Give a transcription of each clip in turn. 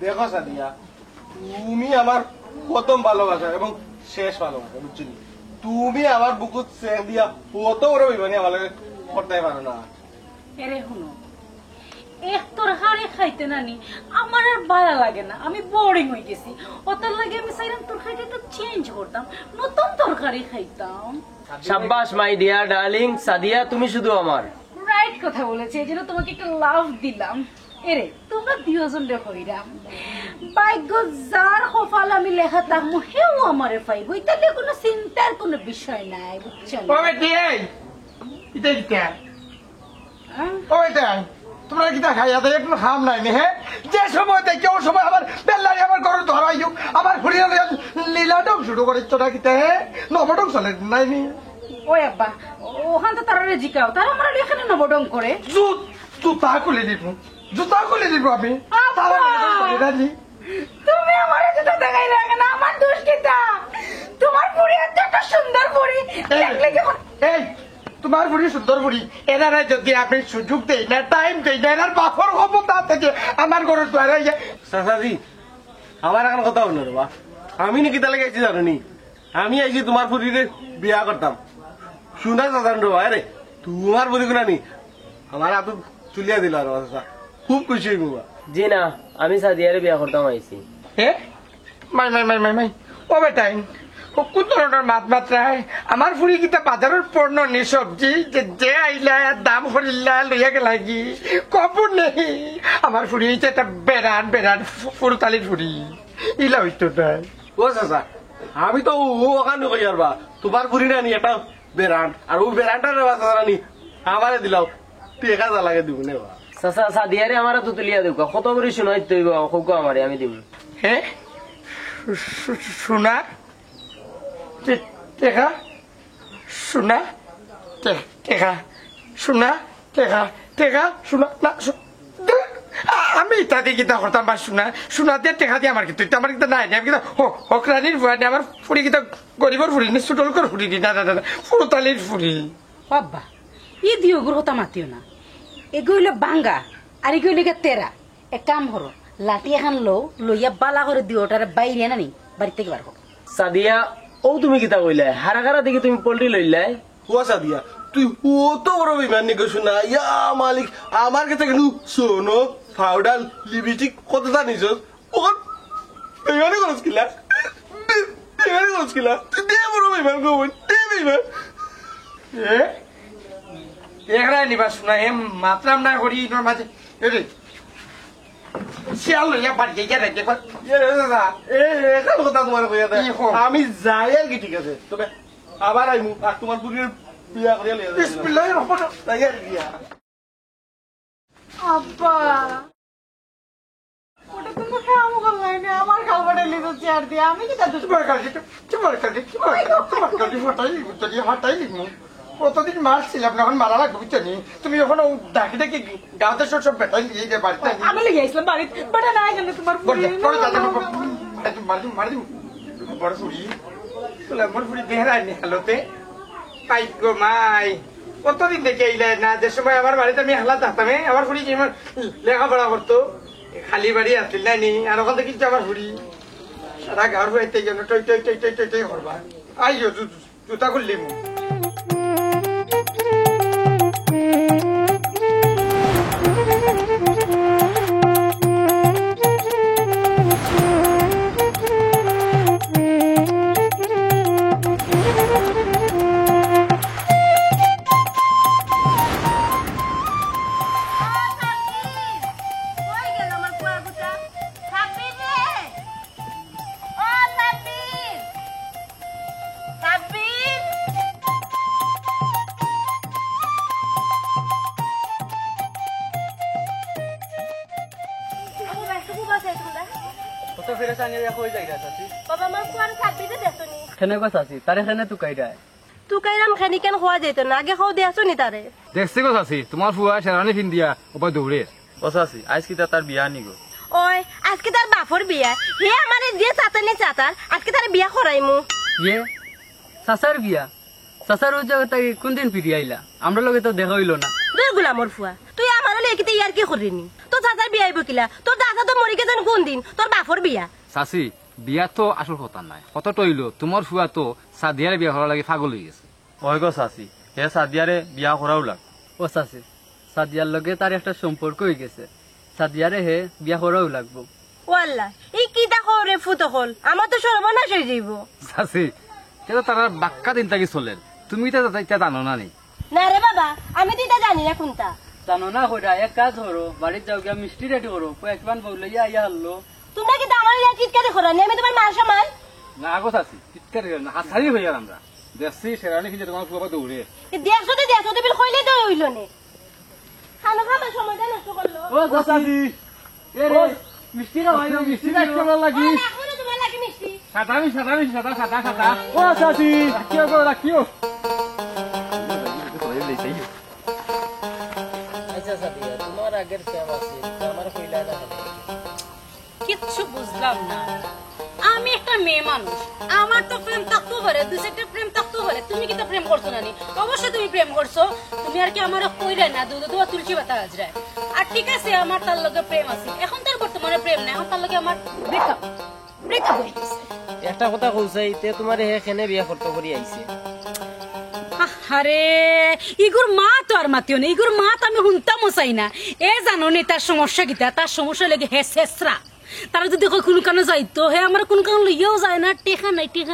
দেখো সাদিয়া, তুমি আমার প্রথম ভালোবাসা এবং শেষ ভালোবাসা, বুঝছো? তুমি আমার বুকুত চেক দিয়া অত বড় বিমানি আমার করতে পারো না। এরে শুনো, এক তরকারি খাইতে নানি আমার আর ভালো লাগে না, আমি বোরিং হয়ে গেছি। ওটার লাগে আমি চাইলাম তরকারিটা একটু চেঞ্জ করতাম, নতুন তরকারি খাইতাম। শাবাশ মাই ডিয়ার ডার্লিং সাদিয়া, তুমি শুধু আমার। রাইট কথা বলেছে, এই জন্য তোমাকে একটা লাভ দিলাম। এরে তোমরা দুজন রে হইরাম, ভাগ্য যার কপাল আমি লেখা থাকবো হেও আমারে পাইব, এটাতে কোনো চিন্তার কোনো বিষয় নাই, বুঝছেন? তোমরা কিতা খাইয়া দেয় একটু খাম নাই হে? যে সময় দেখে ও সময় আমার বেল্লারি আমার ঘরে ধরাই দিও, আমার ফুরিয়ে লীলাটক শুরু করে চোটা কিতা হে নবটক চলে নাই নি। ওই আব্বা ওখান তো তারা জিকাও, তারা আমার এখানে নবডং করে। জুতা খুলে দিব, জুতা খুলে দিব আমি। তুমি আমার জুতা দেখাই লাগে না, আমার দোষ কিতা? তোমার বুড়ি এত সুন্দর বুড়ি দেখলে কেমন? এই তোমার বুড়ি সুন্দর বুড়ি, এনারা যদি আপনি সুযোগ দেই না, টাইম দেই না, এনার বাপর ক্ষমতা থেকে আমার ঘরের দ্বারা চাচাজি আমার এখন কথা হলো রে বা, আমি নাকি তাহলে গেছি জানো নি? আমি আইছি তোমার পুরীরে বিয়া করতাম। শুনা চাচান রে ভাই রে, তোমার পুরী কোনা নি আমার হাত তুলিয়া দিল আর চাচা, খুব খুশি হইব। জি না, আমি সাদিয়ারে বিয়া করতাম আইছি। হে মাই মাই মাই মাই মাই ও বেটাই কোন ধরনের মাত মাত্রায় আমার ফুরি কিতা বাজারের পণ্য নি সবজি যে আইলা দাম হরিল্লা লইয়া গেলা কি কপুর নেই। আমার ফুরি হইছে একটা বেড়ান বেড়ান ফুরতালির ফুরি, ইলা হইতো নাই। ও চাচা আমি তো ওখানে কই আর বা, তোমার পুরী না নি একটা বেড়ান, আর ও বেড়ানটা রে বা চাচা নি আমারে দিলাও, টেকা যা লাগে দিব নে বা। চাচা সাদিয়ারে আমার তো তুলিয়া দেব, কত করে শুনাই তৈব হোক আমারে, আমি দিব। হ্যাঁ সোনা টেকা, সোনা টেকা, সোনা টেকা, টেকা সোনা না। আমি ইত্যাদি কিতা করতাম বা সোনা, সোনা দিয়ে টেকা দিয়ে আমার কিন্তু আমার কিন্তু নাই, আমি কিন্তু হকরানির ফুয়া নেই, আমার ফুরি কিন্তু গরিবর ফুরি নি, ছোটলকর ফুরি নি, না না না ফুরতালির ফুরি। বাবা ই দিও গ্রহতা মাতিও না, এগুলো বাঙ্গা আর এগুলো তেরা। এক কাম করো, লাঠি এখন লইয়া বালা করে দিও, ওটারে বাইরে না নি বাড়ি থেকে বার করো। সাদিয়া ও তুমি কিতা কইলে, হারা হারা দেখি তুমি পোল্ট্রি লইলাই। ও সাদিয়া তুই অত বড় বিমান নিকে শোনা, ইয়া মালিক আমার কাছে কিন্তু সোনো পাউডার লিপস্টিক কত জানিস ওখান বিমানে খরচ কিলা, বিমানে খরচ কিলা, তুই দে বড় বিমান গো, দে বিমান। এখানে নিবা শোনা এ মাত্রাম না করি মাঝে শিয়াল লইয়া বাড়ি যাই রেখে কথা তোমার কইয়া দেয় আমি যাই আর কি, ঠিক আছে তবে আবার আইমু আর তোমার পুরীর বিয়া করিয়া লইয়া বিসমিল্লাহির রহমানির রহিম। তাই আর বিয়া। আব্বা ওটা তুমি খাও গলাই না, আমার খাবারে লিতো চেয়ার দিয়ে আমি কি দাদু কতদিন মারছিলাম, এখন মারা লাগবে বুঝছো নি? তুমি যখন ডাকি ডাকি গাঁতে সব বেটাই নিয়ে যে বাড়িতে আমি লেগে আসলাম বাড়ি, বেটা না জানে তোমার বড় ফুড়ি আমার ফুড়ি দেহরায়নি হালতে পাই গো মাই। কতদিন দেখে এইলে না, যে সময় আমার বাড়িতে আমি হালা থাকতাম, আমার ফুড়ি যেমন লেখাপড়া করতো, খালি বাড়ি আসছিল না নি, আর ওখান থেকে কিন্তু আমার ফুড়ি সারা ঘর হইতে গেল টই টই টই টই টই টই করবা। আইও জুতা খুললি মু দেখছি গো চাচি তোমার ফুয়া শেরানি ফিন্দিয়া ওপর দৌড়ে ও চাচি আজ কি তার বিয়া নিগো। ওই আজকে তার বাপর বিয়া, হে আমারে দিয়ে চাতানি চাতার, আজকে তার বিয়া করাইমু। ইয়ে চাচার বিয়া, চাচার ওই জায়গায় কোনদিন ফিরি আইলা? আমরা লগে তো দেখা হইলো না। দুই গুলামর ফুয়া, তুই আমার হলে একিতে ইয়ার কি করিনি? তো চাচার বিয়া হইব কিলা তোর চাচা তো মরি গেছেন কোন দিন তোর বাপর বিয়া চাচি বিয়া তো আসল কথা নাই কত তৈল তোমার ফুয়া তো সাদিয়ারে বিয়া করার লাগে পাগল হয়ে গেছে ওই গো চাচি হে সাদিয়ারে বিয়া করাও লাগ ও চাচি সাদিয়ার লগে তার একটা সম্পর্ক হয়ে গেছে সাদিয়ারে হে বিয়া করাও লাগবো ওয়াল্লা এই কি দেখো রে ফুত হল আমার তো সর্বনাশ হয়ে যাইব চাচি সেটা তারা বাক্কা দিন থাকি চলেন তুমি তো এটা জানো না নি না রে বাবা আমি তো এটা জানি না কোনটা জানো না কইরা এক কাজ করো বাড়ির যাও গিয়া মিষ্টি রেডি করো কয়েকবার বললে ইয়া হলো তোমরা কি আমার চিৎকারে খোরা নি আমি তোমার মার সমান না আগো চাচি চিৎকার না হাসারি হয়ে গেল আমরা দেখছি সেরানি কিন্তু তোমার ফুয়া দৌড়ে দেড়শোতে বিল কইলে তো হইল নে খানো খাবার সময়টা নষ্ট করলো ও চাচি এ রে মিষ্টি খাওয়াই না মিষ্টি খাওয়া লাগি এখনো তোমার লাগে মিষ্টি সাদা ও চাচি রাখিও আচ্ছা সাদিয়া তোমার আগের প্রেম আছে আমার কইলা না কিচ্ছু বুঝলাম না আমি একটা মেয়ে মানুষ আমার তো প্রেম থাকতেও পারে দুই চারটা প্রেম থাকতেও পারে তুমি কি তো প্রেম করছো না নি অবশ্যই তুমি প্রেম করছো তুমি আর কি আমার কইলে না দুধ দুয়া তুলসী পাতা হাজরায় আর ঠিক আছে আমার তার লগে প্রেম আছে এখন তার বর্তমানে প্রেম নাই এখন তার লগে আমার ব্রেকআপ হয়ে গেছে একটা কথা কইছাই তে তোমার হে কেনে বিয়া করতে করি আইছে আরে ইগুর মা তো আর মাতিও না ইগুর মা তো আমি শুনতামও চাই না এ জানো নি তার সমস্যা কিতা তার সমস্যা লেগে হে শেষরা তারা যদি কোনো কানে যাইতো হে আমার কোন কানে লইয়াও যায় না টেকা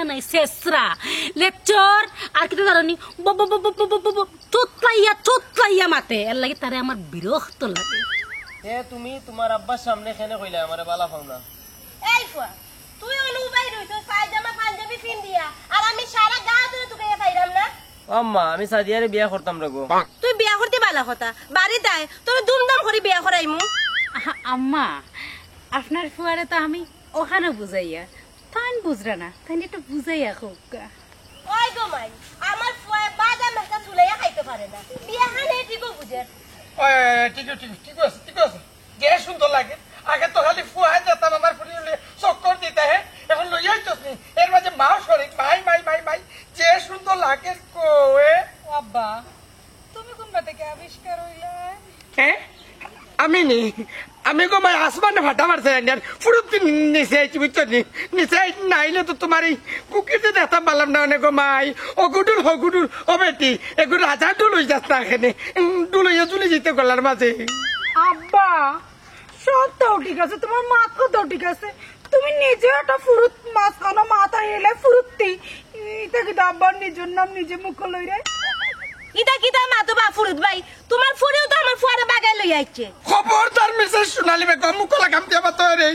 নাই শেষরা লেকচার আর কিতা জানি চোতলাইয়া মাতে এর লাগে তারে আমার বিরক্ত লাগে হে তুমি তোমার আব্বার সামনে কেনে কইলা আমারে বালা পাও না এই ফুয়া তুই ওই বাইরে হইতো পায়জামা পাঞ্জাবি পিন দিয়া আর আমি সারা গা ধরে তোকে পাইরাম না আম্মা আমি সাদিয়ারে বিয়া করতাম রাগো তুই বিয়া করতে বালা কথা বাড়িতে আয় তোর ধুমধাম করে বিয়া করাইমু আম্মা আপনার ফুয়ারে তো আমি ওখানে বুঝাইয়া তাই বুঝরা না তাই একটু বুঝাইয়া হোক ওই গো মাই আমার ফুয়া বাদাম একটা চুলাইয়া খাইতে পারে না বিয়া খানে ঠিকও বুঝে ঠিক আছে যে সুন্দর লাগে আগে তো খালি ফুয়া যেতাম আমার ফুলি চক্কর দিতে হে এখন লইয়াই তো এর মাঝে মা শরীর মাই যে সুন্দর লাগে কোয়ে আব্বা তুমি কোনটা থেকে আবিষ্কার হইলা হ্যাঁ আমি গো ভাই আসমানে ফাটা মারছে ফুরুত নিচে আইছি বুঝছো নিচে নাইলে তো তোমার এই কুকিতে দেখতাম পারলাম না অনেক মাই ও গুডুল ও বেটি এগুলো রাজা ডুল হয়ে যাস না এখানে ডুল হইয়া চলে যেতে গলার মাঝে আব্বা সবটাও ঠিক আছে তোমার মাথাও ঠিক আছে তুমি নিজে একটা ফুরুত মাছ খানো মাথা এলে ফুরুতি এটা কি আব্বার নিজের নাম নিজে মুখ লই রে ইটা কিতা মা তো বা ফুরুত ভাই তোমার ফুরিও তো আমার ফুয়ারে বাগাই লই আইছে খবরদার মিসেস সোনালী বেগম মুখলা কাম দিয়া বাতো রে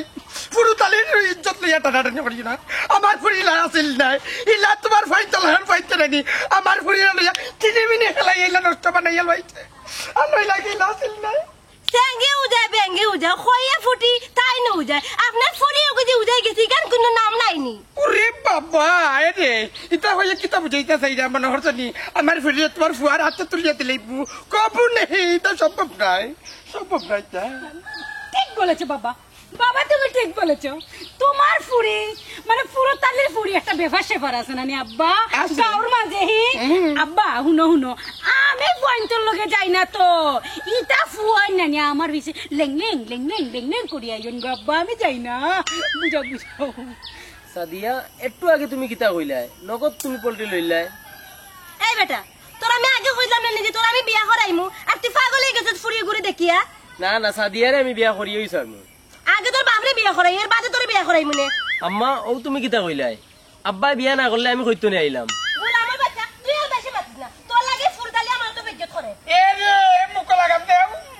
ফুরুতালির ইজ্জত লইয়া টানাটানি করি না আমার ফুরিলা আসিল নাই ইলা তোমার ফাইতলার ফাইতে নাকি আমার ফুরিলা লইয়া 3 মিনিট খেলাই ইলা নষ্ট বানাইয়া লইছে আর লইলা কি আসিল নাই সেঙ্গে উজায় বেঙ্গে উজায় খইয়া ফুটি তাই ন উজায় আপনার ফুরিও গজি উজাই গেছি কারণ কোনো নাম নাইনি ওরে বাবা রে ইতা হইয়া কিতা বুঝাইতা চাইরা মনে হরছনি আমার ফুরিয়া তোমার ফুয়ার হাতে তুলিয়া দিলেই কবু নেই এটা সম্ভব নাই ঠিক বলেছো বাবা তুমি ঠিক বলেছো তোমার ফুরি মানে পুরো তালের ফুরি একটা বেফার সেফার আছে না নি আব্বা গাওর মাঝে আব্বা হুনো আমি পয়েন্টের লগে যাই না তো ইটা ফুয়াই না নি আমার বিছে লেং করি আইজন গো আব্বা আমি যাই না বুঝাও সাদিয়া একটু আগে তুমি কিতা কইলাই নগদ তুমি পল্টি লইলাই এই বেটা তোর আমি আগে কইলাম না যে তোর আমি বিয়া করাইমু আর তুই পাগল হয়ে গেছিস ফুরি ঘুরে দেখিয়া না সাদিয়ারে আমি বিয়া করি হইছ আমি আগে তোর বাপরে বিয়া করাই এর বাদে তোর বিয়া করাইমু নে আম্মা ও তুমি কিতা কইলাই আব্বাই বিয়া না করলে আমি কইতো নি আইলাম বল আমার বাচ্চা তুই আর বেশি মাতিস না তোর লাগে ফুরতালি আমার তো বেজ্জত করে এ রে মুখলা কাম দে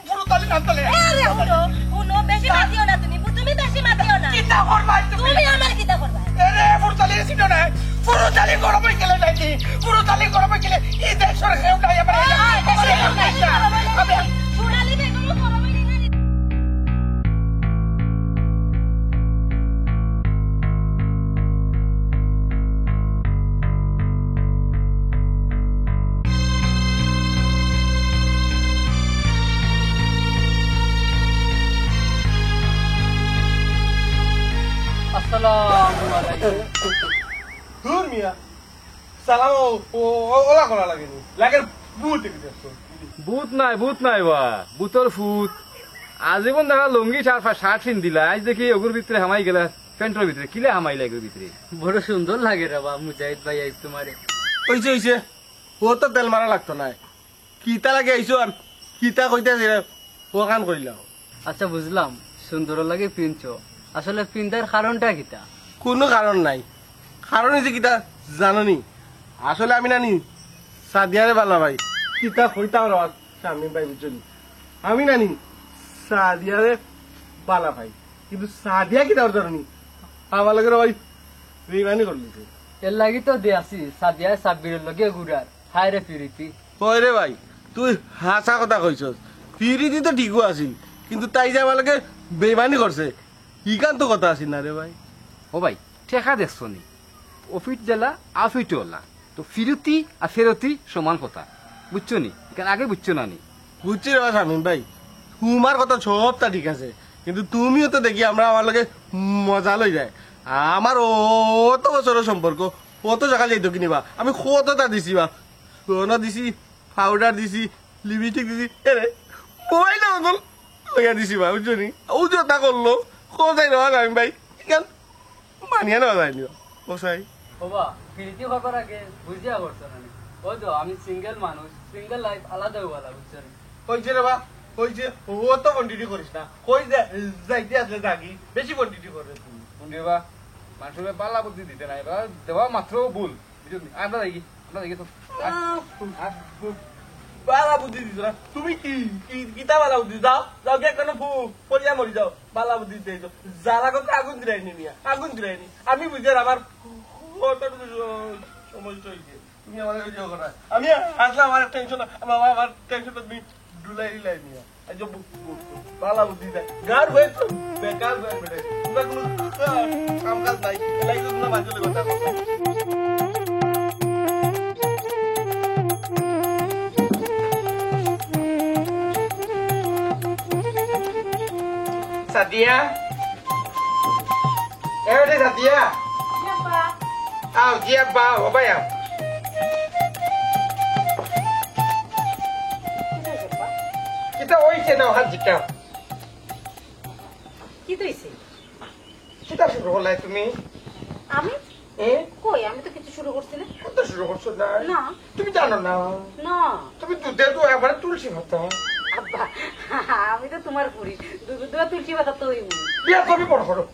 ফুরুতালি না তলে আরে হুনো বেশি মাতিও না তুমি বেশি মাতিও না কিতা করবা তুমি আমার কিতা করবা এরে ফুরুতালি সিটো না ফুরুতালি গরম গেলে নাকি ফুরুতালি গরম গেলে এই দেশের খেউ নাই আমার সোনালি বেগম গরমে দিনা আসসালামু আলাইকুম দূর মিয়া সালাম ওলা করা লাগেনি লাগে বুট দেখছো ভূত নাই বা ভূতর ফুত আজীবন দেখা লঙ্গি শার্ট ফিন দিলা আজ দেখি ওগুর ভিতরে হামাই গেলা প্যান্টের ভিতরে কিলে হামাইলা এগুর ভিতরে বড় সুন্দর লাগে রে বা মুজাহিদ ভাই আইস তোমারে হইছে ও তো তেল মারা লাগতো না কিতা লাগে আইছো আর কিতা কইতাছে ও কান কইলাও আচ্ছা বুঝলাম সুন্দর লাগে পিনছো আসলে পিন্দার কারণটা কিতা কোনো কারণ নাই কারণ হয়েছে কিতা জাননি আসলে আমি নানি সাদিয়ারে ভালো ভাই কিতা কইতাম রাত স্বামী ভাই বুঝলি আমি নানি সাদিয়ারে বালা ভাই কিন্তু সাদিয়া কিতা জানি আমার লাগে ভাই বেইমানি করলি এর লাগি তো দিয়াছি সাদিয়া সাব্বিরের লগে ঘুরার হায় রে ফিরিতি কই রে ভাই তুই হাসা কথা কইছস ফিরিতি তো ঠিকও আছি কিন্তু তাই যে আমার লাগে বেইমানি করছে ইকান তো কথা আছি না রে ভাই ও ভাই ঠেকা দেখছো নি অফিট জেলা আফিট ওলা তো ফিরতি আর ফেরতি সমান কথা বুঝছো নি কেন আগে বুঝছো না নি বুঝছি রে শামিম ভাই তোমার কথা সবটা ঠিক আছে কিন্তু তুমিও তো দেখি আমরা আমার লগে মজা লই যায় আমার অত বছরের সম্পর্ক কত জায়গা যাইতো কিনিবা আমি কতটা দিছি বা সোনা দিছি পাউডার দিছি লিপস্টিক দিছি এরে মোবাইল নতুন লইয়া দিছি বা বুঝছো নি ও যেটা করলো কোথায় নেওয়া আমি ভাই কেন মানিয়ে নেওয়া যায়নি বসাই বাবা ফিরিতি হবার আগে বুঝিয়া করছো না ওই তো আমি সিঙ্গেল মানুষ সিঙ্গেল লাইফ আলাদা হওয়া বুঝছো হয়েছে রে বা হয়েছে ও তো কন্টিনিউ করিস না কই যাইতে আসলে থাকি বেশি কন্টিনিউ করে তুই শুনবা মানুষের পাল্লা বুদ্ধি দিতে নাই বা দেওয়া মাত্র ভুল বুঝছো নি আমরা দেখি তো বালা বুদ্ধি দিছ না তুমি কিতা বালা বুদ্ধি যাও যাও কে কেন পড়িয়া মরি যাও বালা বুদ্ধি দিয়েছো যারা কথা আগুন দিলাইনি মিয়া আগুন দিলাইনি আমি বুঝি আমার সমস্যা হয়েছে তুমি আমার আমি আসলে আমার টেনশন আমার টেনশন তুমি ডুলাই দিলাই মিয়া বালা বুদ্ধি দেয় গার হয়ে তো বেকার হয়ে বেড়ে তোমরা কোনো কাম কাজ নাই এলাই তো তোমরা মাঝে কথা Sadia? Ewe Sadia? Aw, dia ba, o ba ya? Kita oi se na han jika. কি তুইছে Kita শুরু হলাই তুমি? আমি কই আমি তো কিছু শুরু করছি না কত শুরু করছো না? না তুমি জানো না? না তুমি দুধে তো একবার তুলসী হতো। আব্বা আমি তো তোমার পুরি দুধ তুলসী পাতা তো বিয়া তুমি বড় করো।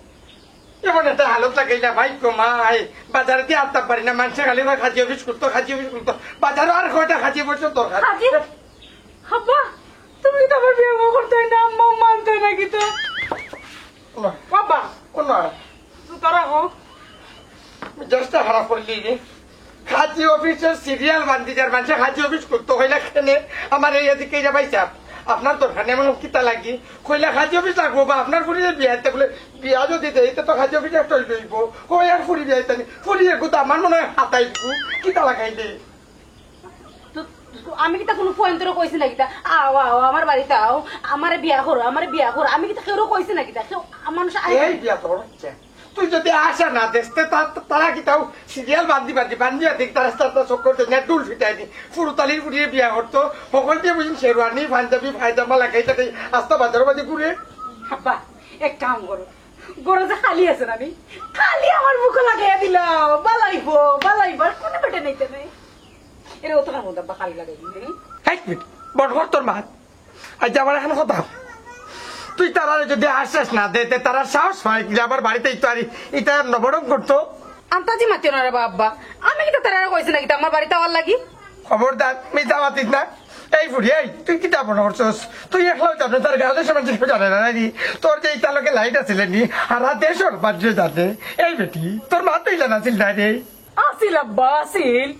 এমন একটা হালত লাগাই না ভাই কমাই বাজারে দিয়ে আনতে পারি না মানুষের খালি খাজি অফিস করতো বাজারে আর কয়টা খাজি বসে দরকার আব্বা তুমি তো আমার বিয়ে করতে না আম্মা মানতে নাকি তো বাবা কোন তোরা হো জাস্ট খারাপ করলি রে খাজি অফিসের সিরিয়াল বান্ধি যার মানুষের খাজি অফিস করতো হইলা খেলে আমার এই এদিকে যাবাই চাপ আপনার দরকার নেই এমন কিতা লাগি কইলা খাজি অফিস লাগবো বা আপনার ফুরিয়ে বিয়াতে বলে বিয়া যদি দেয় তো খাজি অফিস একটা লইব কই আর ফুরি বিয়াইতে ফুরিয়ে গুতো আমার মনে হয় হাতাই কিতা লাগাই দে আমি কি তা কোনো পয়েন্ট কইছি নাকি তা আও আও আমার বাড়িতে আও আমারে বিয়া করো আমি কি তা কেউ কইছি নাকি তা মানুষ এই বিয়া তোর তুই যদি আশা না দেখতে তারা কি তাও সিরিয়াল বান্ধিয়া দেখ তারা চক্কর নেট ডুল ফিটাই দি ফুরুতালির ফুরিয়ে বিয়া করতো সকল দিয়ে বুঝিন শেরওয়ানি পাঞ্জাবি ফায়জামা লাগাই থাকে আস্তা বাজার বাজে ঘুরে আব্বা এক কাম করো গরো যে খালি আছে না খালি আমার মুখে লাগাইয়া দিলাম বালাইবো আর কোনো বেটে নাইতে নাই এর অত কাম আব্বা খালি লাগাই দিলি বড় তোর মা আজ আমার এখন কথা তুই তারা যদি আশ্বাস না দে তারা সাহস হয় আমার বাড়িতে এটা নবরম করতো আন্তাজি মাতিও না রে আব্বা আমি কি তারা কইছি নাকি আমার বাড়িতে আওয়ার লাগি খবরদার মিথ্যা মাতিস না এই বুড়ি এই তুই কি তা মনে করছস তুই একলাও জানো তার গালে সমান জানে না নি তোর যে ইতালকে লাইট আছিল নি আর দেশর বাজে জানে এই বেটি তোর মা তুই জানাছিল না রে আসিল আব্বা আসিল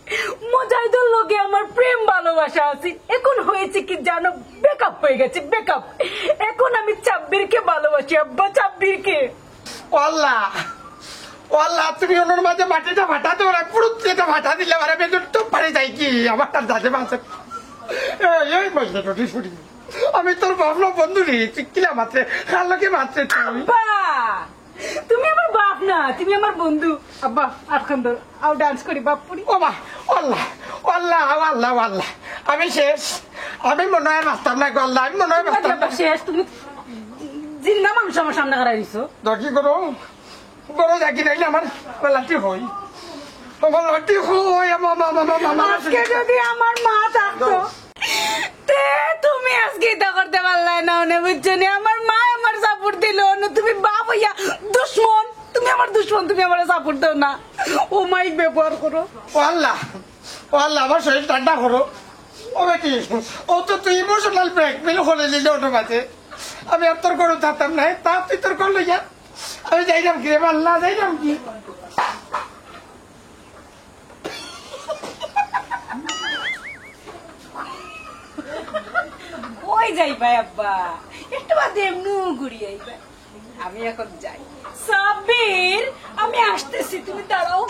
মুজাহিদুল লগে আমার প্রেম ভালোবাসা আছে এখন হয়েছে কি জানো ব্রেকআপ হয়ে গেছে ব্রেকআপ এখন আমি চাব্বিরকে ভালোবাসি আব্বা চাব্বিরকে ওয়াল্লাহ তুমি ওনার মাঝে মাটিটা ভাটা তো ওরা পুরুত্রিটা ভাটা দিলে ওরা বেদুর তো পারে যাই কি আমার তার দাদে মাঝে এই মজা তো শুনি আমি তোর ভাবলো বন্ধু রে তুই কিলা মাত্রে কার লোকে মাত্রে আব্বা তুমি আমার বাপ না তুমি আমার বন্ধু আব্বা আটখান ধর আও ডান্স করি বাপ পুরি ও মা আল্লাহ আমি শেষ আমি মনে হয় বাঁচতাম না আল্লাহ আমি মনে হয় বাঁচতাম শেষ তুমি জিন্দা মাংস আমার সামনে হারাই দিছো দরকি করো বড় জাকি নাইলে আমার লাঠি হই আমার লাঠি হই আজকে যদি আমার মা থাকতো তে তুমি আজকে এটা করতে পারলে না অনে বুঝছো নি আমার মা আমার সাপোর্ট দিল না তুমি বাপ হইয়া দুশ্মন তুমি আমার দুশ্মন তুমি আমার সাপোর্ট দাও না ও মাইক ব্যবহার করো ও আল্লাহ আমার শরীর ঠান্ডা করো ও বেটি ও তো তুই ইমোশনাল ব্ল্যাকমেল করে দিলে ওটা মাঝে আমি আর তোর করে থাকতাম না তা তুই তোর কর লইয়া আমি যাইলাম কি রে আল্লাহ যাইলাম কি ওই যাইবা আব্বা একটু বাদে এমনি ঘুরিয়ে আইবা আমি এখন যাই সাব্বির আমি আসতেছি তুমি দাঁড়াও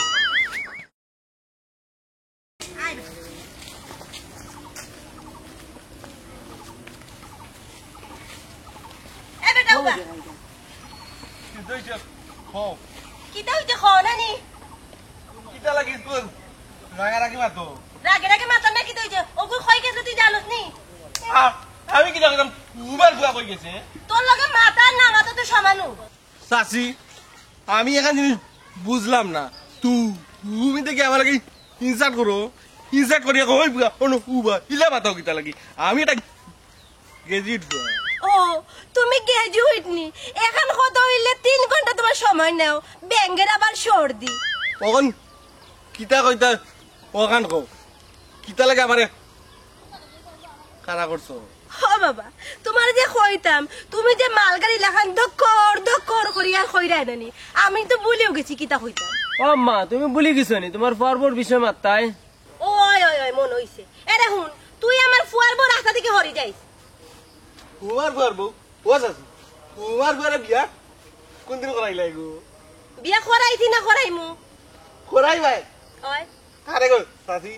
কিতা হইতে খাও না নি কিতা লাগি তোর রাগারাগি মাতো রাগে রাগে মাথা না কিতা হইতে ওগু খই গেছে তুই জানোস নি আমি কিতা কইতাম উবার গুয়া কই গেছে তোর লগে মাথা না মাথা তো সমানু চাচি আমি এখন জিনিস বুঝলাম না তুমি দেখি আমার লাগে ইনসার্ট করো ইনসার্ট করিয়া কই বুয়া অনু উবার ইলা মাতাও কিতা লাগি আমি এটা গেজিট বুয়া ও তুমি গ্রাজুয়েট নি এখন কত হইলে 3 ঘন্টা তোমার সময় নাও ব্যাঙ্গের আবার সর্দি ওখান কিতা কইতা ওখান কো কিতা লাগে আমারে কারা করছো হ বাবা তোমার যে কইতাম তুমি যে মালগাড়ি লাখান ধক্কর করিয়া কইরা নানি আমি তো ভুলেও গেছি কিতা কইতাম ও আম্মা তুমি ভুলে গেছো নি তোমার পর্বর বিষয় মাত্তায় ওই মন হইছে এরে হুন তুই আমার ফুয়ার বউ রাস্তা থেকে হরি যাইস তোমার বুয়ার বউ ও চাচি তোমার বুয়ারে বিয়া কোনদিন করাইলাই গো বিয়া করাইছি না করাইমু করাই ভাই ওই আরে গো চাচি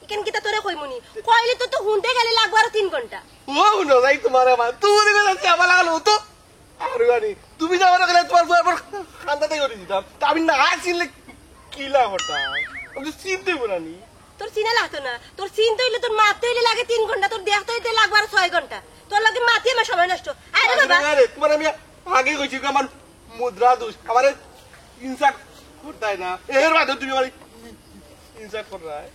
ইকেন কিতা তোরে কইমুনি কইলে তো হুনতে গেলে লাগবো আর 3 ঘন্টা ও নো যাই তোমার আমার তুমি গেলে আমার লাগালো তো আর গানি তুমি যাওয়ার গেলে তোমার বুয়ার পর খান্দাতে করে দিতাম তা আমি না আসলে কিলা হটা আমি চিনতে বলানি তোর চিনা লাগতো না তোর চিন তৈলে তোর মারতে হইলে লাগে 3 ঘন্টা তোর দেখতে হইতে লাগবো আর 6 ঘন্টা তোর লাগে মাতি আমার সময় নষ্ট আরে বাবা আরে তোমার আমি আগে কইছি আমার মুদ্রা দোষ আমারে ইনসার্ট করতাই না এর বাদে তুমি আমার ইনসার্ট কর রাই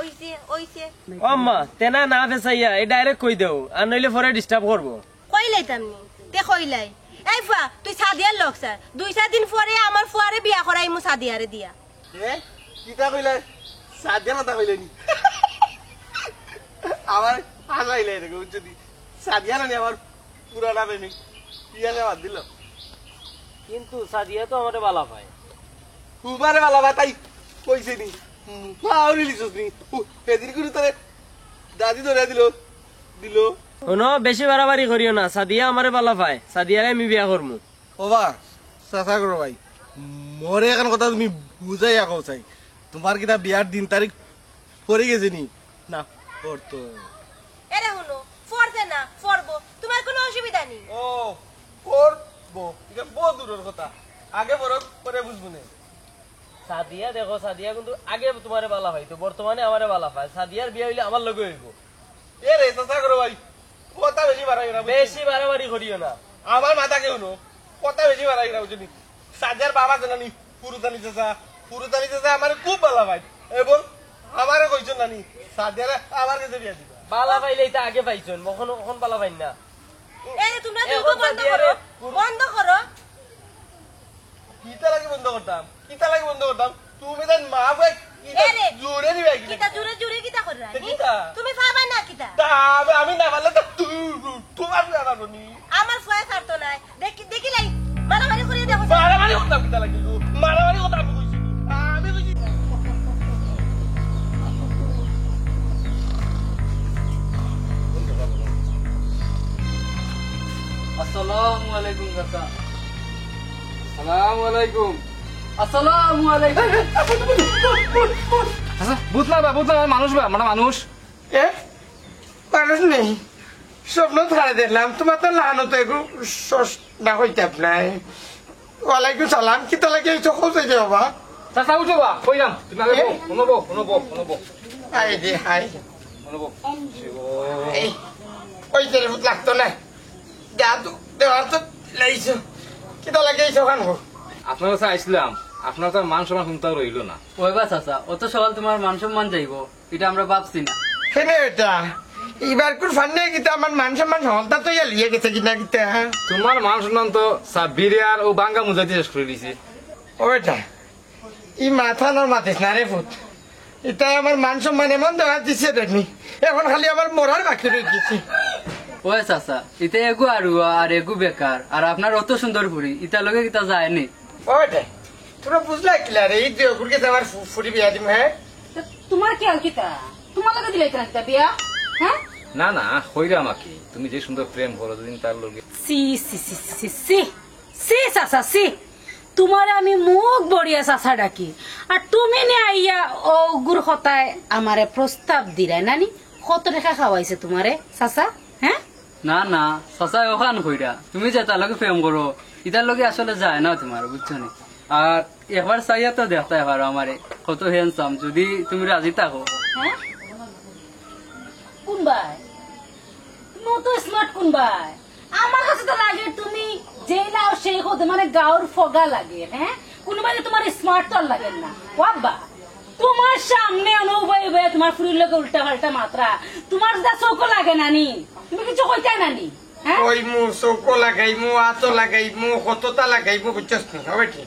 ওইছে ও আম্মা তেনা না ফেসাইয়া এই ডাইরেক্ট কই দেও আর নইলে পরে ডিস্টার্ব করবো কইলাইতাম নি তে কইলাই এই ফুয়া তুই সাদিয়ার লোক স্যার 2-4 দিন পরে আমার ফুয়ারে বিয়া করাইমু সাদিয়ারে দিয়া এ কিটা কইলে সাদিয়া না তা কইলে নি আমার হাসাইলে রে যদি সাদিয়া না আমার পুরানা প্রেমিক পিয়ালে বাদ দিল কিন্তু সাদিয়া তো আমারে বালা পায় উবারে বালা বাতাই কইছে নি পাউরি লিছস নি এদিন করে তোরে দাদি ধরে দিল শোনো বেশি বাড়াবাড়ি করিও না সাদিয়া আমারে বালা পায় সাদিয়ারে আমি বিয়া করমু ওবা চাচা করো ভাই মরে এখন কথা তুমি বুঝাই আকো চাই তোমার কিটা বিয়ার দিন তারিখ পরে গেছে নি না পড়তো এরে হুনো ফরতে না ফরবো তোমার কোনো অসুবিধা নেই ও করবো এটা বহু দূরের কথা আগে বড় পরে বুঝবো না সাদিয়া দেখো সাদিয়া কিন্তু আগে তোমারে বালা পাইতো বর্তমানে আমারে বালা পায় সাদিয়ার বিয়া হইলে আমার লগে হইব এ রে চাচা করো ভাই কথা বেশি বাড়াই না বেশি বাড়াবাড়ি করিও না আমার মাথা কেউ নো কথা বেশি বাড়াই না বুঝলি সাজার বাবা জানানি পুরুতানি চাচা আমার খুব ভালো ভাই এবং আমারও কইছেন নানি সাজার আমার কাছে বিয়া দিবা বালা পাইলে এটা আগে পাইছন কখন বালা পাইন না এই তোমরা দুটো বন্ধ করো কিতা লাগে বন্ধ করতাম তুমি দেন মা ভাই এরে জোরে দিবে কিতা জুরে কিতা কররা কিতা? তুমি পাবা না কিতা আমি না পারলে তো তোমার না পারবনি আমার ফুয়া ছাড়তো না দেখিলাই মারামারি করে দেখো মারামারি করতাম কিতা লাগে মারামারি কথা আমি কইছি আমি কইছি আসসালামু আলাইকুম কাকা আসসালামু আলাইকুম আসসালামু আলাইকুম আচ্ছা বুঝলাম মানুষ মানে মানুষ এ মানুষ নেই স্বপ্ন ছাড়া দিলাম তোমার তো লাহানো তো একটু না হইতাম নাই ওয়ালাইকুম সালাম কিতা লাগে এই চোখ হইতে বাবা চাচা উঠো বা কইলাম তুমি আগে শুনবো আই দে হাই শুনবো এই ওই যে লাগতো না যা তো দেওয়ার তো লাইছো কিটা লাগে এই সকান হোক আপনার কাছে আইছিলাম, আপনার তো মান সম্মান শুনতে রইল না। ওই বা চাচা অত সকাল তোমার মান সম্মান যাইব এটা আমরা ভাবছি না। কেনে এটা এবার কোন ফান্ডে কিতা আমার মান সম্মান হলতা তো লিয়ে গেছে কিনা কিতা তোমার মান সম্মান তো সাব্বিরে আর ও বাঙ্গা মুজাতে শেষ করে দিছে। ও বেটা ই মাথা নর মাতিস না রে ফুট, এটা আমার মান সম্মান এমন দেওয়া দিছে দেখনি, এখন খালি আমার মরার বাকি রয়ে গেছে। ওই চাচা এটা এগু আর এগু বেকার, আর আপনার অত সুন্দর ফুরি ইটা লগে কিতা যায়নি। ও বেটা তোরা বুঝলা কিলা রে এই দেওগুর কে আমার ফুরি বিয়া দিম। হ্যাঁ তা তোমার কি আর কিতা তোমার লাগে দিলে কিতা বিয়া? হ্যাঁ না না হইরা আমাকে তুমি যে সুন্দর প্রেম করো দুদিন তার লগে। সি সি সি সি সি সি চাচা সি, তোমার আমি মুখ বড়িয়া চাচা ডাকি, আর তুমি নে আইয়া ও গুর হতায় আমারে প্রস্তাব দিলাই নানি, কত টাকা খাওয়াইছে তোমারে চাচা? হ্যাঁ না না চাচা ওখান কইরা তুমি যে তার লগে প্রেম করো ইটার লগে আসলে যায় না তোমার, বুঝছো নি? আর একবার চাইয়া তো দেখতে পারো আমারে কত হ্যান্ডসাম, যদি তুমি রাজি থাকো। হ্যাঁ কোন ভাই তুমি অত স্মার্ট কোন ভাই? আমার কাছে তো লাগে তুমি যে নাও সেই হতে মানে গাঁর ফগা লাগে। হ্যাঁ কোনবাই তোমার স্মার্ট তো লাগে না বাবা, তোমার সামনে অনুভব তোমার ফুরির লোকে উল্টা পাল্টা মাত্রা, তোমার যা চোখও লাগে নানি, তুমি কিছু কইতে নানি? হ্যাঁ ওই মু চৌকো লাগাইমু আতো লাগাইমু কতটা লাগাইমু বুঝছস নি? হবে কি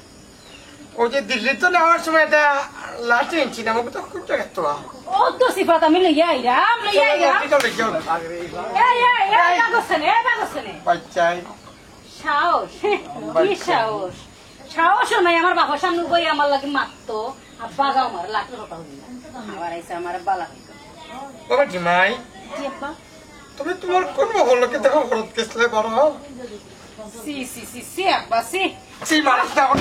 ও যে দিল্লি তো নেওয়ার সময় এটা লাঠি এনেছি না আমাকে তো খুব জায়গা তো ও তো সিফাত আমি লইয়া আইরাম এই বাগসনে বাচ্চাই সাহস, কি সাহস? সাহসও নাই আমার বাবার সামনে বই আমার লাগে মারতো, আব্বা গাও আমার লাখের কথা হইল আবার আইসা আমার বালা হইল। বাবা কি মাই কি আব্বা? তুমি তোমার কোন মহলকে দেখো ঘরত গেছলে বড় সি সি সি সি আব্বা সি, সেই মানুষটা এখন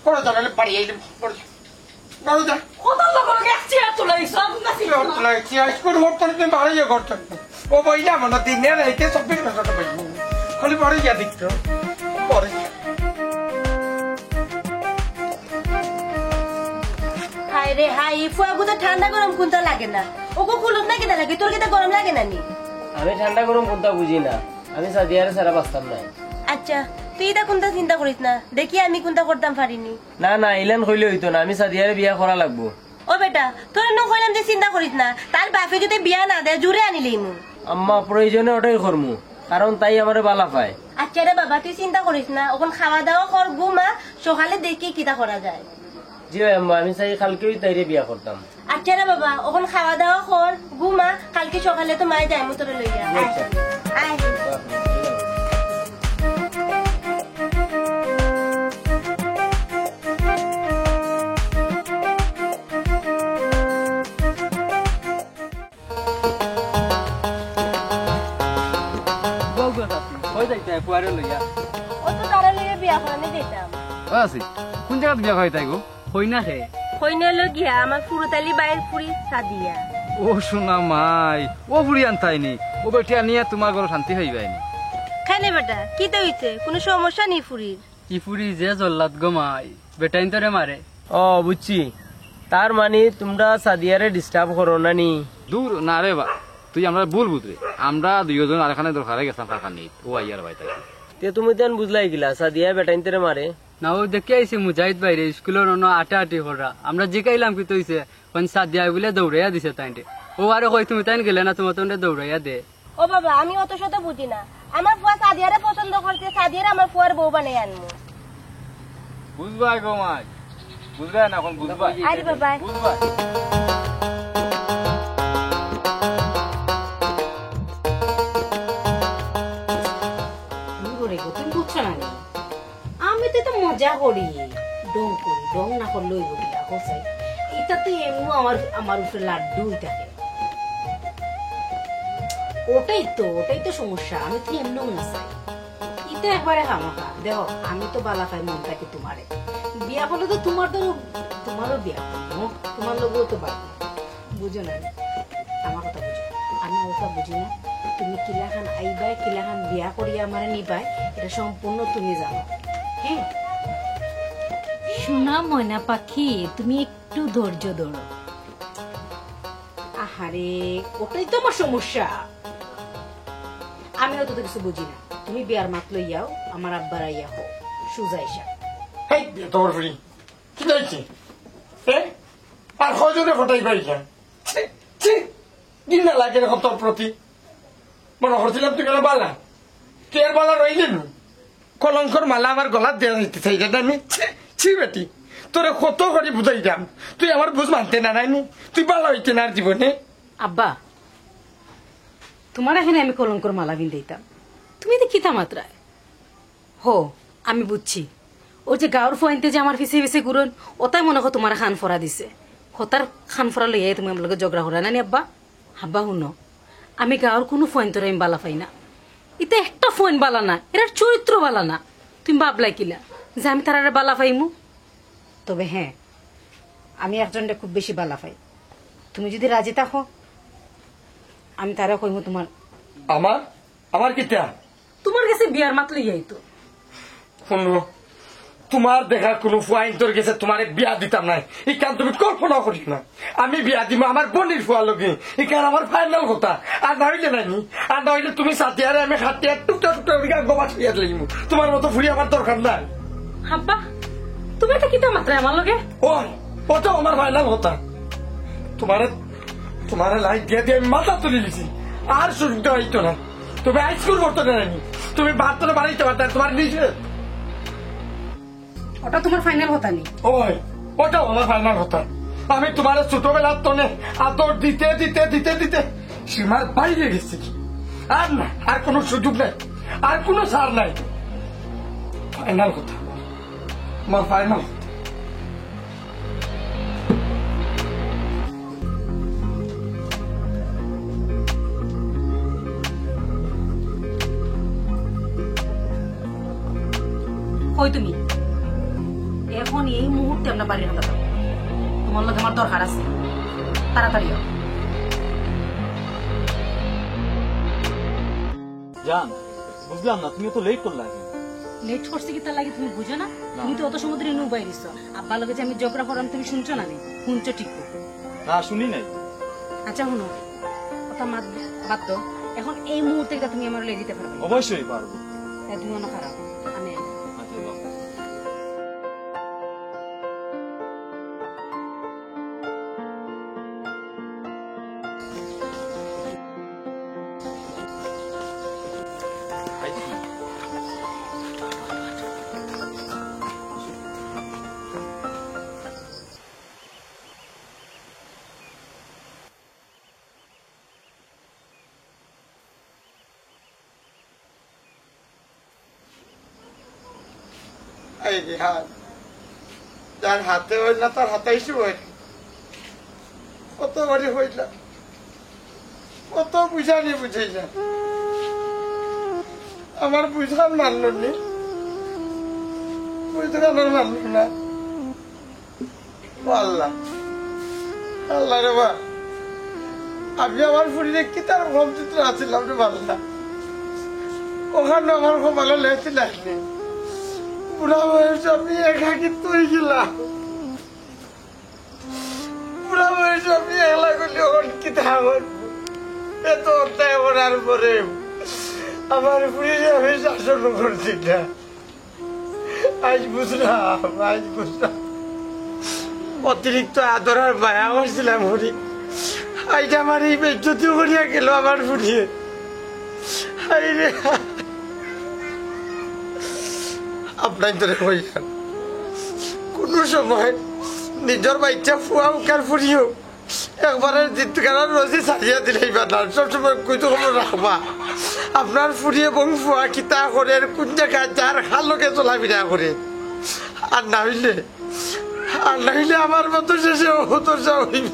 করে যা নাহলে বাড়ি আইলে করে যা কত লোক গেছি এত লাইছ আপনা ছিল লাগছি আজকের ঘরটা তুমি বাড়ি যা ঘরটা ও বইলা মনে দিনে রেখে সব কিছু কথা বলি খালি বাড়ি যা দেখতো পরে হাই রে হাই ফুয়াগু তো ঠান্ডা গরম কোনটা লাগে না, ওগো কুলুম না কেনা লাগে, তোর কেটা গরম লাগে না নি? আমি ঠান্ডা গরম কোনটা বুঝি না, আমি সাদিয়ারে সারা বাঁচতাম নাই। আচ্ছা তুই এটা কোনটা চিন্তা করিস না, দেখি আমি কোনটা করতাম পারিনি। না না ইলান কইলে হইতো না, আমি সাদিয়ারে বিয়া করা লাগবো। ও বেটা তোর ন কইলাম যে চিন্তা করিস না, তার বাপে যদি বিয়া না দেয় জুড়ে আনিলেই মু। আম্মা প্রয়োজনে ওটাই করমু, কারণ তাই আমারে বালা পায়। আচ্ছা রে বাবা তুই চিন্তা করিস না, ওখান খাওয়া দাওয়া কর ঘুমা, সকালে দেখি কিটা করা যায়। জি আম্মা আমি চাই কালকেই তাইরে বিয়া করতাম। আচ্ছা রে বাবা ওখান খাওয়া দাওয়া কর ঘুমা, কালকে সকালে তো মায়ে যায় তোরে লইয়া আয়। ফুয়ারে লইয়া ও তো তারা লইয়া বিয়া করানি দিতাম। ও আছি কোন জায়গায় বিয়া হয় তাই গো? হই না হে কইনা লগিয়া আমার ফুরতালি বাইর ফুরি সাদিয়া। ও শোনা মাই ও বুড়ি আনতাইনি, ও বেটিয়া নিয়ে তোমার ঘর শান্তি হইবাইনি। খাইলে বেটা কি তো হইছে, কোনো সমস্যা নেই ফুরির? ইফুরি যে জল্লাদ গমাই বেটাইন তোরে মারে। ও বুঝছি, তার মানে তোমরা সাদিয়ারে ডিস্টার্ব করো না নি? দূর না রে বা, তুই আমরা ভুল বুঝরে, আমরা দুইজন আর এখানে দরকারে গেছিলাম টাকা নিত, ও আইয়ার ভাই তাই। তে তুমি তেন বুঝলাই গিলা সাদিয়া বেটাইন তোরে মারে? না ও দেখে আইছে মুজাহিদ বাইরে স্কুলের অন্য আটা আটি করা, আমরা জিকাইলাম কি তৈছে কোন সাদিয়া বলে দৌড়াইয়া দিছে তাইতে। ও আরে কই তুমি তাইন গেলে না, তোমার তোরে দৌড়াইয়া দে। ও বাবা আমি অত শত বুঝি না, আমার ফুয়া সাদিয়ারে পছন্দ করছে, সাদিয়ারে আমার ফুয়ার বউ বানাই আনমু। বুঝবা গো মাই, বুঝবা না এখন বুঝবা। আরে বাবা বুঝবা তুমি বুঝছো না আমি তো এটা মজা করি, ডং করি, ডং না করলে ওই বলিয়া কোসাই এটাতে এমনি আমার উপরে লাড্ডু থাকে। ওটাই তো সমস্যা, আমি তো এমনিও না চাই এটা একবারে খামাখা। দেখো আমি তো বালা পাই মন থাকে তোমারে, বিয়া করলে তো তোমারও বিয়া করবো, তোমার লোকও তো পারবো, বুঝো না? আমার কথা বুঝো, আমি ওটা বুঝি না। তুমি কিলাখান আইবাই, কিলাখান বিয়া করিয়া আমার নিবাই, এটা সম্পূর্ণ তুমি জানো। হ্যাঁ শোনা ময়না পাখি, তুমি একটু ধৈর্য ধরো। আহারে ওটাই তো আমার সমস্যা, আমি অত কিছু বুঝি না। তুমি বিয়ার মাত লইয়াও আমার আব্বার আইয়া হো সুজাইসা হেই বিয়া তোমার ফুড়ি কি যাইছে আর কজনে ফটাই পাইছেন দিন না লাগে এরকম তোর প্রতি মনে করছিলাম তুই কেন বালা তুই আর বালা রইলেন কলঙ্কর মালা আমার গলার দেওয়া দিতে চাই আমি ছি বেটি তোরে কত করে বুঝাই যাম তুই আমার বুঝ মানতে না নাইনি তুই বালা হইতে না আর জীবনে আব্বা তোমার এখানে আমি কলঙ্কর মালা বিন্দাইতাম তুমি তো কিতা মাত্রায় হো আমি বুঝছি ও যে গাঁর ফোয়াইতে যে আমার পিছে পিছে ঘুরন ওটাই মনে হয় তোমার খান ফরা দিছে হতার খান ফরা লইয়াই তুমি আমার লগে ঝগড়া করা নানি আব্বা আব্বা শুনো আমি গাঁর কোনো ফোন তোর আমি বালা পাই না এটা একটা ফোন বালা না এটার চরিত্র বালা না তুমি ভাবলাই কিলা যে আমি তার বালা পাইমু তবে হ্যাঁ আমি একজনটা খুব বেশি বালা পাই তুমি যদি রাজি থাকো আমি তারা কইমু তোমার আমার আমার কিটা তোমার কাছে বিয়ার মাত লইয়াই তো শুনো তোমার দেখা কোনো ফুয়াইন তোর গেছে তোমার বিয়া দিতাম নাই এই কারণ তুমি কল্পনা করিস না আমি বিয়া দিব আমার বোনের ফুয়া লগে এই কারণ আমার ফাইনাল কথা আর না হইলে নাইনি আর না হইলে তুমি সাথিয়ারে আমি হাতিয়া টুকটা টুকটা গোবা ছুঁয়া লাগবো তোমার মতো ফুড়ি আমার দরকার নাই আব্বা তুমি এটা কিতা মাত্রায় আমার লগে ওই ওটা আমার ফাইনাল কথা তোমার লাইট দিয়ে দিয়ে আমি মাথা তুলে দিছি আর সুযোগ দেওয়া হইতো না তুমি হাইস্কুল করতে নাইনি তুমি বাচ্চারা বাড়াইতে পারতে তোমার নিজে ওটা তোমার ফাইনাল হতা নি ওই ওটাও আমার ফাইনাল হতা আমি তোমার ছোটবেলার তনে আদর দিতে দিতে দিতে দিতে সীমার বাইরে গেছি আর না আর কোনো সুযোগ নাই আর কোনো ছাড় নাই ফাইনাল কথা আমার ফাইনাল কই তুমি এখন এই মুহূর্তে আমরা বাড়ি হাঁটা যাবো তোমার লগে আমার দরকার আছে তাড়াতাড়ি জান বুঝলাম না তুমি তো লেট করলা লেট করছি কি তার লাগে তুমি বুঝো না তুমি তো অত সমুদ্রে নৌ বাইরিছ আব্বা লগে যে আমি ঝগড়া করাম তুমি শুনছো না শুনছো ঠিক না শুনি নাই আচ্ছা শুনো কথা বাদ দাও এখন এই মুহূর্তে তুমি আমার লে দিতে পারবে অবশ্যই পারবো তুমি মনে খারাপ আমি যার হাতে হইল না তার হাতাইছি হইল কত বাড়ি হইল কত বুঝানি বুঝাই না আমার বুঝান মানল নি বুঝানোর মানল না আল্লাহ আল্লাহ রে বা আমি আমার ফুরিয়ে কি তার ভ্রম চিত্র আছিলাম রে বাল্লা ওখানে আমার খুব ভালো লেগেছিল বুড়া বয়সে আমি একাকি তুই গেলাম বুড়া বয়সে আমি একলা করলে ওর কি থাকর এত অত্যায় করার পরে আমার পুলিশ আমি শাসন করছি না আজ বুঝলাম অতিরিক্ত আদর আর মায়া করছিলাম হরি আজ আমার এই বেজ্জতি করিয়া গেল আমার ফুরিয়ে আপনার ধরে হইয়ান কোন সময় নিজের বাচ্চা ফুয়া উকার ফুরিও একবারে জিতকার রসি সারিয়া দিলেই বানার সবসময় কইতো খবর রাখবা আপনার ফুরিয়ে বং ফুয়া কিতা করে কোন জায়গায় যার হালকে চলাফেরা করে আর না হইলে আমার মতো শেষে হতো হইব